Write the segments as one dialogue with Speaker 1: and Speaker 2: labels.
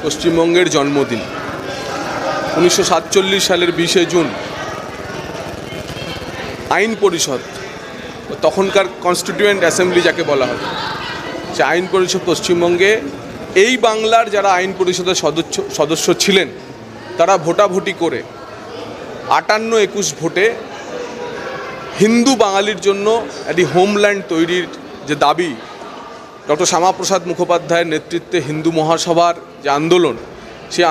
Speaker 1: পশ্চিমবঙ্গের জন্মদিন 1947 সালের 20শে জুন আইন পরিষদ, তখনকার কনস্টিটিউয়েন্ট অ্যাসেম্বলি যাকে বলা হয়, সে আইন পরিষদ পশ্চিমবঙ্গে এই বাংলার যারা আইন পরিষদের সদস্য ছিলেন তারা ভোটাভুটি করে 58-21 ভোটে হিন্দু বাঙালির জন্য একটি হোমল্যান্ড তৈরির যে দাবি, ডক্টর শ্যামাপ্রসাদ মুখোপাধ্যায়ের নেতৃত্বে হিন্দু মহাসভার যে আন্দোলন, সেই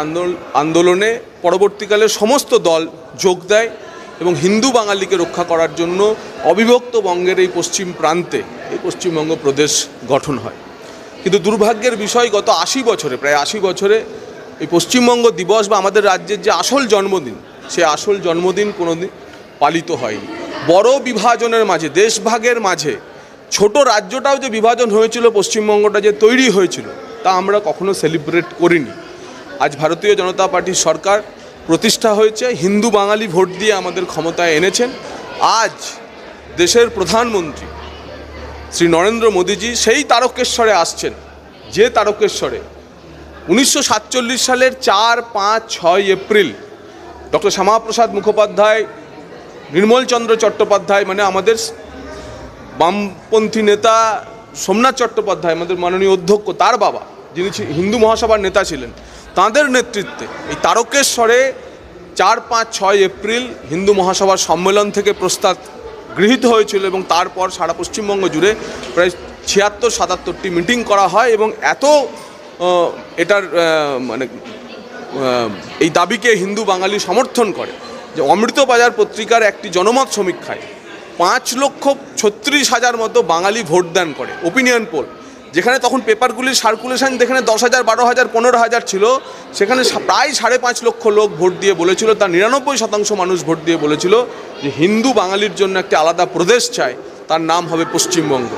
Speaker 1: আন্দোলনে পরবর্তীকালে সমস্ত দল যোগ দেয় এবং হিন্দু বাঙালিকে রক্ষা করার জন্য অবিভক্ত বঙ্গের এই পশ্চিম প্রান্তে এই পশ্চিমবঙ্গ প্রদেশ গঠন হয়। কিন্তু দুর্ভাগ্যের বিষয়, গত 80 বছরে, প্রায় 80 বছরে এই পশ্চিমবঙ্গ দিবস বা আমাদের রাজ্যের যে আসল জন্মদিন, সে আসল জন্মদিন কোনোদিন পালিত হয়নি। বড় বিভাজনের মাঝে, দেশভাগের মাঝে ছোট রাজ্যটাও যে বিভাজন হয়েছিল, পশ্চিমবঙ্গটা যে তৈরি হয়েছিল, তা আমরা কখনো সেলিব্রেট করিনি। আজ ভারতীয় জনতা পার্টির সরকার প্রতিষ্ঠা হয়েছে, হিন্দু বাঙালি ভোট দিয়ে আমাদের ক্ষমতায় এনেছেন। আজ দেশের প্রধানমন্ত্রী শ্রী নরেন্দ্র মোদীজি সেই তারকেশ্বরে আসছেন, যে তারকেশ্বরে 1947 সালের 4, 5, 6 এপ্রিল ডক্টর শ্যামাপ্রসাদ মুখোপাধ্যায়, নির্মলচন্দ্র চট্টোপাধ্যায়, মানে আমাদের বামপন্থী নেতা সোমনাথ চট্টোপাধ্যায়, আমাদের মাননীয় অধ্যক্ষ, তার বাবা, যিনি হিন্দু মহাসভার নেতা ছিলেন, তাঁদের নেতৃত্বে এই তারকেশ্বরে 4, 5, 6 এপ্রিল হিন্দু মহাসভার সম্মেলন থেকে প্রস্তাব গৃহীত হয়েছিল এবং তারপর সারা পশ্চিমবঙ্গ জুড়ে প্রায় 76-77টি মিটিং করা হয় এবং এটার মানে এই দাবিকে হিন্দু বাঙালি সমর্থন করে যে অমৃতবাজার পত্রিকার একটি জনমত সমীক্ষায় 5,36,000 মতো বাঙালি ভোট দান করে, ওপিনিয়ন পোল, যেখানে তখন পেপারগুলির সার্কুলেশন যেখানে 10,000, 12,000, 15,000 ছিল, সেখানে প্রায় 5.5 লক্ষ লোক ভোট দিয়ে বলেছিল, তার 99% মানুষ ভোট দিয়ে বলেছিল যে হিন্দু বাঙালির জন্য একটি আলাদা প্রদেশ চাই, তার নাম হবে পশ্চিমবঙ্গ।